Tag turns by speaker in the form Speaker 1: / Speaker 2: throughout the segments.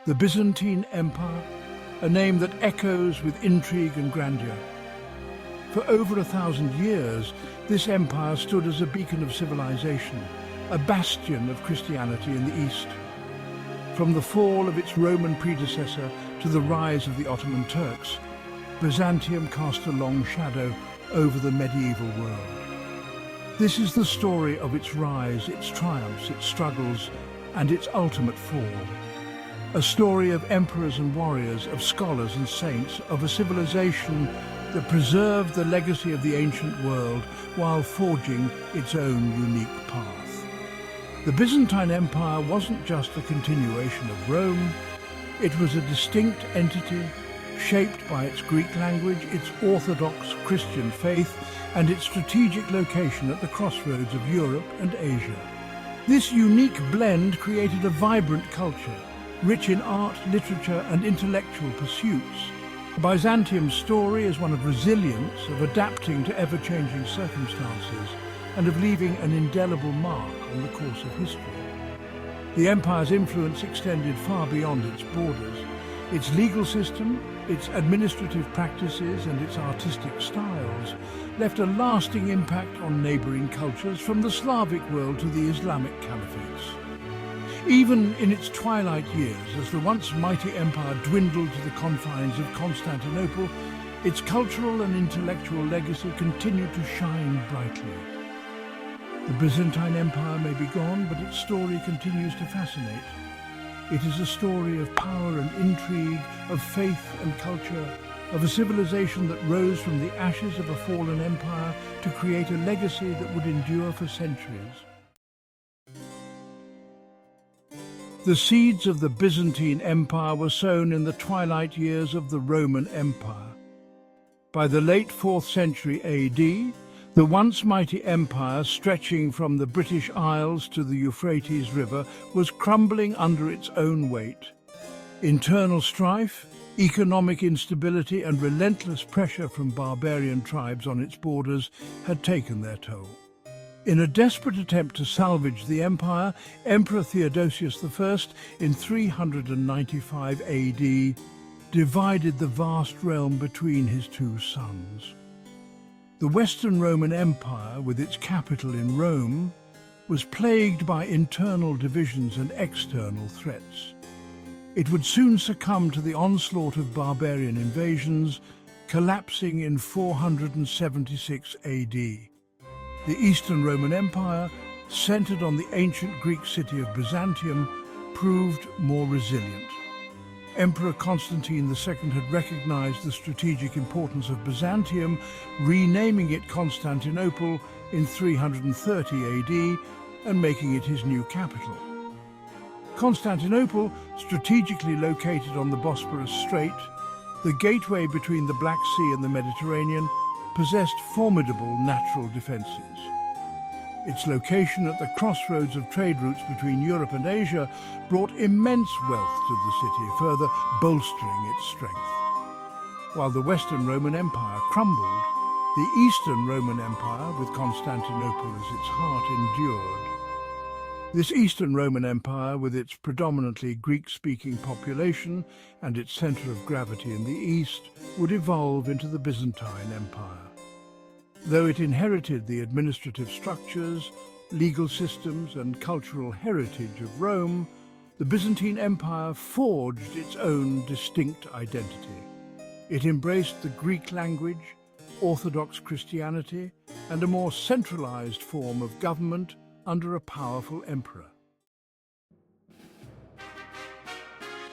Speaker 1: The Byzantine Empire, a name that echoes with intrigue and grandeur. For over 1,000 years, this empire stood as a beacon of civilization, a bastion of Christianity in the East. From the fall of its Roman predecessor to the rise of the Ottoman Turks, Byzantium cast a long shadow over the medieval world. This is the story of its rise, its triumphs, its struggles, and its ultimate fall. A story of emperors and warriors, of scholars and saints, of a civilization that preserved the legacy of the ancient world while forging its own unique path. The Byzantine Empire wasn't just a continuation of Rome, it was a distinct entity shaped by its Greek language, its Orthodox Christian faith, and its strategic location at the crossroads of Europe and Asia. This unique blend created a vibrant culture, rich in art, literature, and intellectual pursuits. Byzantium's story is one of resilience, of adapting to ever-changing circumstances, and of leaving an indelible mark on the course of history. The empire's influence extended far beyond its borders. Its legal system, its administrative practices, and its artistic styles left a lasting impact on neighboring cultures, from the Slavic world to the Islamic caliphates. Even in its twilight years, as the once mighty empire dwindled to the confines of Constantinople, its cultural and intellectual legacy continued to shine brightly. The Byzantine Empire may be gone, but its story continues to fascinate. It is a story of power and intrigue, of faith and culture, of a civilization that rose from the ashes of a fallen empire to create a legacy that would endure for centuries. The seeds of the Byzantine Empire were sown in the twilight years of the Roman Empire. By the late 4th century AD, the once mighty empire, stretching from the British Isles to the Euphrates River, was crumbling under its own weight. Internal strife, economic instability, and relentless pressure from barbarian tribes on its borders had taken their toll. In a desperate attempt to salvage the empire, Emperor Theodosius I, in 395 AD, divided the vast realm between his two sons. The Western Roman Empire, with its capital in Rome, was plagued by internal divisions and external threats. It would soon succumb to the onslaught of barbarian invasions, collapsing in 476 AD. The Eastern Roman Empire, centered on the ancient Greek city of Byzantium, proved more resilient. Emperor Constantine II had recognized the strategic importance of Byzantium, renaming it Constantinople in 330 AD and making it his new capital. Constantinople, strategically located on the Bosporus Strait, the gateway between the Black Sea and the Mediterranean, possessed formidable natural defenses. Its location at the crossroads of trade routes between Europe and Asia brought immense wealth to the city, further bolstering its strength. While the Western Roman Empire crumbled, the Eastern Roman Empire, with Constantinople as its heart, endured. This Eastern Roman Empire, with its predominantly Greek-speaking population and its center of gravity in the east, would evolve into the Byzantine Empire. Though it inherited the administrative structures, legal systems, and cultural heritage of Rome, the Byzantine Empire forged its own distinct identity. It embraced the Greek language, Orthodox Christianity, and a more centralized form of government under a powerful emperor.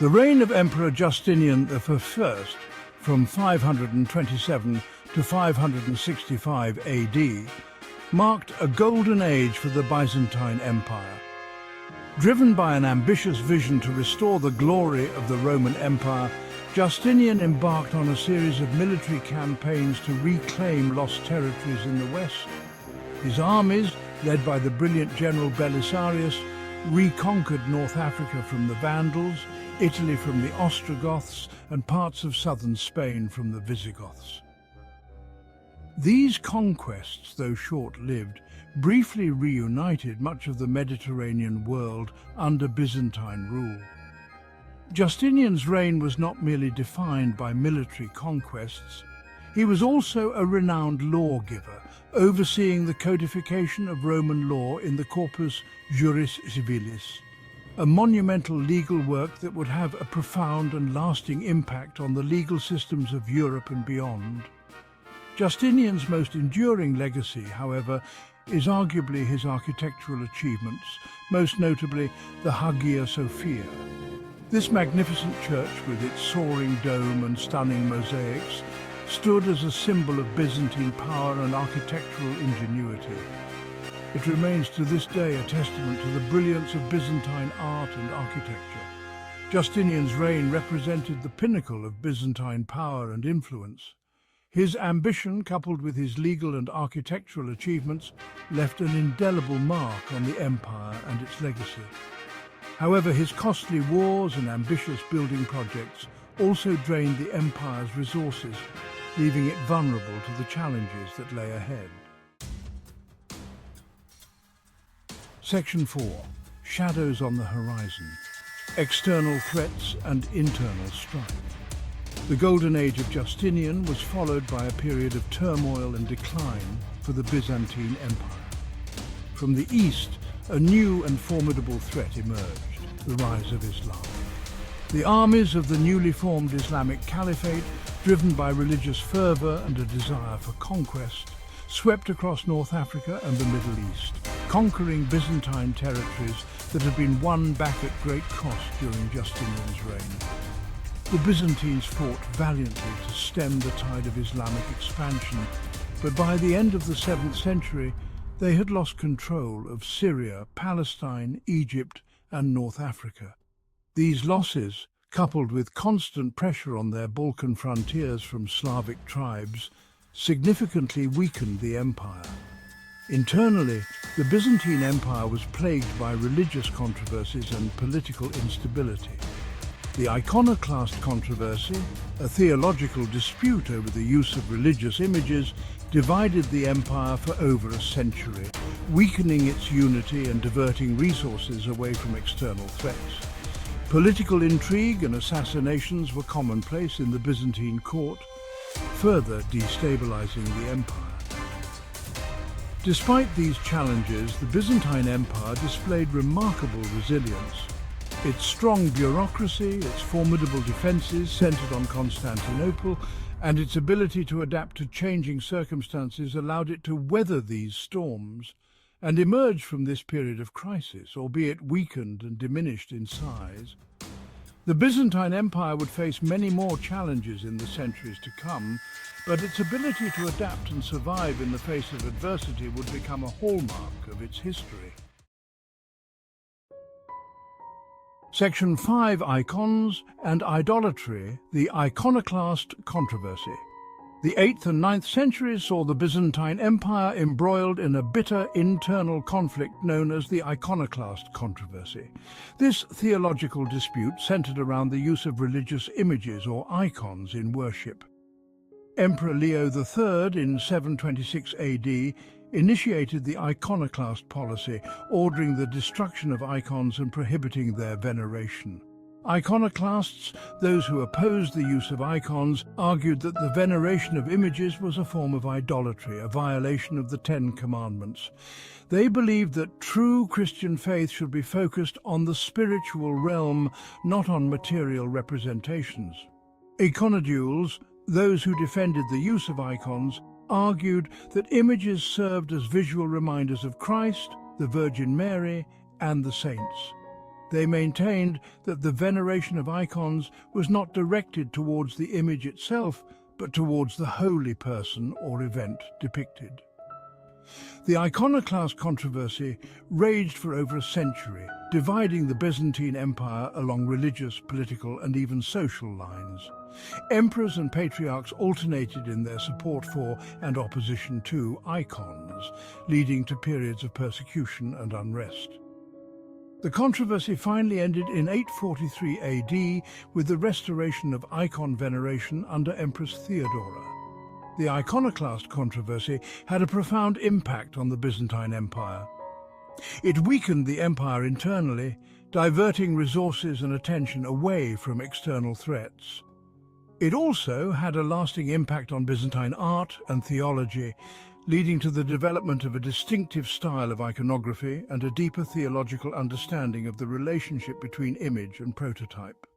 Speaker 1: The reign of Emperor Justinian I, from 527 to 565 AD, marked a golden age for the Byzantine Empire. Driven by an ambitious vision to restore the glory of the Roman Empire, Justinian embarked on a series of military campaigns to reclaim lost territories in the west. His armies, led by the brilliant general Belisarius, reconquered North Africa from the Vandals, Italy from the Ostrogoths, and parts of southern Spain from the Visigoths. These conquests, though short-lived, briefly reunited much of the Mediterranean world under Byzantine rule. Justinian's reign was not merely defined by military conquests. He was also a renowned lawgiver, overseeing the codification of Roman law in the Corpus Juris Civilis, a monumental legal work that would have a profound and lasting impact on the legal systems of Europe and beyond. Justinian's most enduring legacy, however, is arguably his architectural achievements, most notably the Hagia Sophia. This magnificent church, with its soaring dome and stunning mosaics, stood as a symbol of Byzantine power and architectural ingenuity. It remains to this day a testament to the brilliance of Byzantine art and architecture. Justinian's reign represented the pinnacle of Byzantine power and influence. His ambition, coupled with his legal and architectural achievements, left an indelible mark on the empire and its legacy. However, his costly wars and ambitious building projects also drained the empire's resources, leaving it vulnerable to the challenges that lay ahead. Section 4. Shadows on the horizon. External threats and internal strife. The golden age of Justinian was followed by a period of turmoil and decline for the Byzantine Empire. From the east, a new and formidable threat emerged: the rise of Islam. The armies of the newly formed Islamic Caliphate, driven by religious fervor and a desire for conquest, swept across North Africa and the Middle East, conquering Byzantine territories that had been won back at great cost during Justinian's reign. The Byzantines fought valiantly to stem the tide of Islamic expansion, but by the end of the 7th century, they had lost control of Syria, Palestine, Egypt, and North Africa. These losses, coupled with constant pressure on their Balkan frontiers from Slavic tribes, significantly weakened the empire. Internally, the Byzantine Empire was plagued by religious controversies and political instability. The Iconoclast Controversy, a theological dispute over the use of religious images, divided the empire for over a century, weakening its unity and diverting resources away from external threats. Political intrigue and assassinations were commonplace in the Byzantine court, further destabilizing the empire. Despite these challenges, the Byzantine Empire displayed remarkable resilience. Its strong bureaucracy, its formidable defences centred on Constantinople, and its ability to adapt to changing circumstances allowed it to weather these storms and emerge from this period of crisis, albeit weakened and diminished in size. The Byzantine Empire would face many more challenges in the centuries to come, but its ability to adapt and survive in the face of adversity would become a hallmark of its history. Section 5. Icons and Idolatry, the Iconoclast Controversy. The 8th and 9th centuries saw the Byzantine Empire embroiled in a bitter internal conflict known as the Iconoclast Controversy. This theological dispute centered around the use of religious images or icons in worship. Emperor Leo III in 726 AD initiated the iconoclast policy, ordering the destruction of icons and prohibiting their veneration. Iconoclasts, those who opposed the use of icons, argued that the veneration of images was a form of idolatry, a violation of the Ten Commandments. They believed that true Christian faith should be focused on the spiritual realm, not on material representations. Iconodules, those who defended the use of icons, argued that images served as visual reminders of Christ, the Virgin Mary, and the saints. They maintained that the veneration of icons was not directed towards the image itself, but towards the holy person or event depicted. The Iconoclast controversy raged for over a century, dividing the Byzantine Empire along religious, political, and even social lines. Emperors and patriarchs alternated in their support for and opposition to icons, leading to periods of persecution and unrest. The controversy finally ended in 843 AD with the restoration of icon veneration under Empress Theodora. The Iconoclast controversy had a profound impact on the Byzantine Empire. It weakened the empire internally, diverting resources and attention away from external threats. It also had a lasting impact on Byzantine art and theology, leading to the development of a distinctive style of iconography and a deeper theological understanding of the relationship between image and prototype.